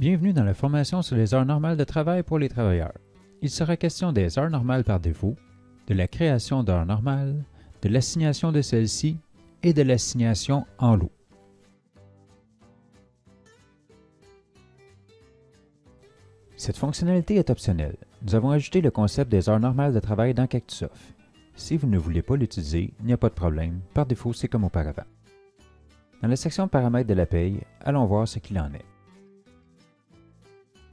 Bienvenue dans la formation sur les heures normales de travail pour les travailleurs. Il sera question des heures normales par défaut, de la création d'heures normales, de l'assignation de celles-ci et de l'assignation en lot. Cette fonctionnalité est optionnelle. Nous avons ajouté le concept des heures normales de travail dans Cactusoft. Si vous ne voulez pas l'utiliser, il n'y a pas de problème. Par défaut, c'est comme auparavant. Dans la section paramètres de la paye, allons voir ce qu'il en est.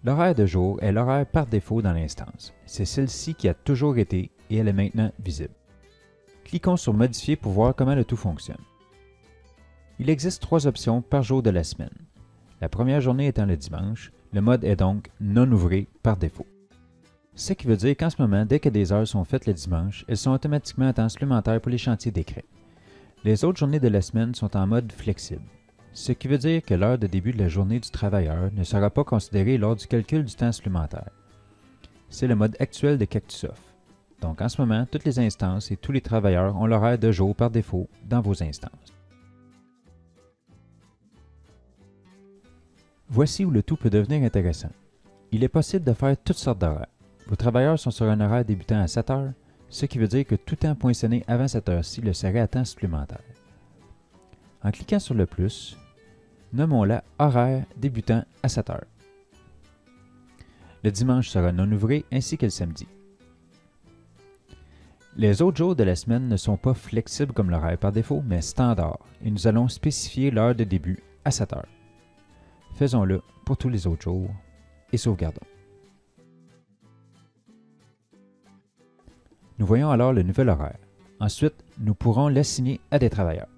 L'horaire de jour est l'horaire par défaut dans l'instance. C'est celle-ci qui a toujours été et elle est maintenant visible. Cliquons sur Modifier pour voir comment le tout fonctionne. Il existe 3 options par jour de la semaine. La première journée étant le dimanche, le mode est donc non ouvré par défaut. Ce qui veut dire qu'en ce moment, dès que des heures sont faites le dimanche, elles sont automatiquement à temps supplémentaire pour les chantiers décrets. Les autres journées de la semaine sont en mode flexible. Ce qui veut dire que l'heure de début de la journée du travailleur ne sera pas considérée lors du calcul du temps supplémentaire. C'est le mode actuel de Cactusoft. Donc en ce moment, toutes les instances et tous les travailleurs ont l'horaire de jour par défaut dans vos instances. Voici où le tout peut devenir intéressant. Il est possible de faire toutes sortes d'horaires. Vos travailleurs sont sur un horaire débutant à 7 heures, ce qui veut dire que tout temps poinçonné avant cette heure-ci le serait à temps supplémentaire. En cliquant sur le plus, nommons-la horaire débutant à 7 heures. Le dimanche sera non ouvré ainsi que le samedi. Les autres jours de la semaine ne sont pas flexibles comme l'horaire par défaut, mais standard, et nous allons spécifier l'heure de début à 7 heures. Faisons-le pour tous les autres jours et sauvegardons. Nous voyons alors le nouvel horaire. Ensuite, nous pourrons l'assigner à des travailleurs.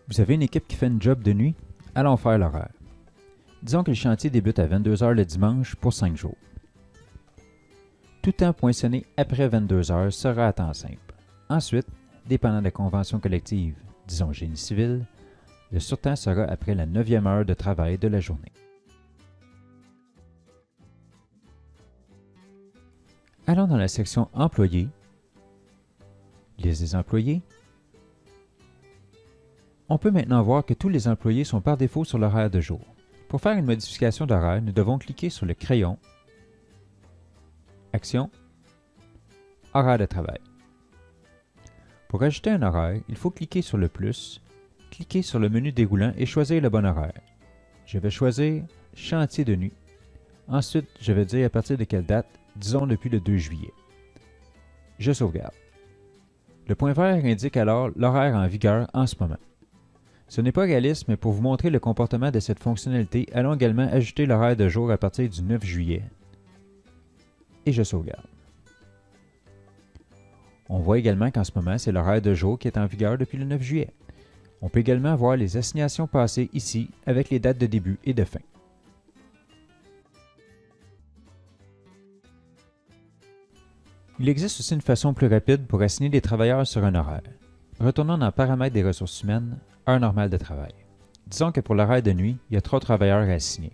Vous avez une équipe qui fait une job de nuit? Allons faire l'horaire. Disons que le chantier débute à 22 h le dimanche pour 5 jours. Tout temps poinçonné après 22 h sera à temps simple. Ensuite, dépendant de la convention collective, disons génie civil, le surtemps sera après la 9e heure de travail de la journée. Allons dans la section Employés, Liste des employés. On peut maintenant voir que tous les employés sont par défaut sur l'horaire de jour. Pour faire une modification d'horaire, nous devons cliquer sur le crayon, Action, Horaire de travail. Pour ajouter un horaire, il faut cliquer sur le plus, cliquer sur le menu déroulant et choisir le bon horaire. Je vais choisir Chantier de nuit. Ensuite, je vais dire à partir de quelle date, disons depuis le 2 juillet. Je sauvegarde. Le point vert indique alors l'horaire en vigueur en ce moment. Ce n'est pas réaliste, mais pour vous montrer le comportement de cette fonctionnalité, allons également ajouter l'horaire de jour à partir du 9 juillet. Et je sauvegarde. On voit également qu'en ce moment, c'est l'horaire de jour qui est en vigueur depuis le 9 juillet. On peut également voir les assignations passées ici avec les dates de début et de fin. Il existe aussi une façon plus rapide pour assigner des travailleurs sur un horaire. Retournons dans Paramètres des ressources humaines, heure normale de travail. Disons que pour l'horaire de nuit, il y a 3 travailleurs à assigner.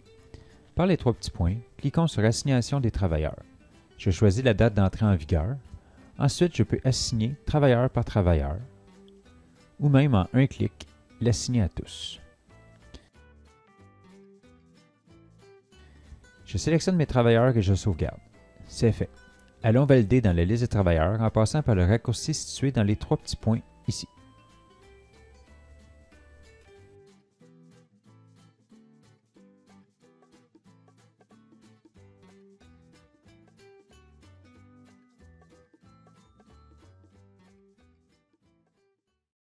Par les 3 petits points, cliquons sur Assignation des travailleurs. Je choisis la date d'entrée en vigueur. Ensuite, je peux assigner travailleur par travailleur, ou même en un clic, l'assigner à tous. Je sélectionne mes travailleurs et je sauvegarde. C'est fait. Allons valider dans la liste des travailleurs en passant par le raccourci situé dans les 3 petits points ici.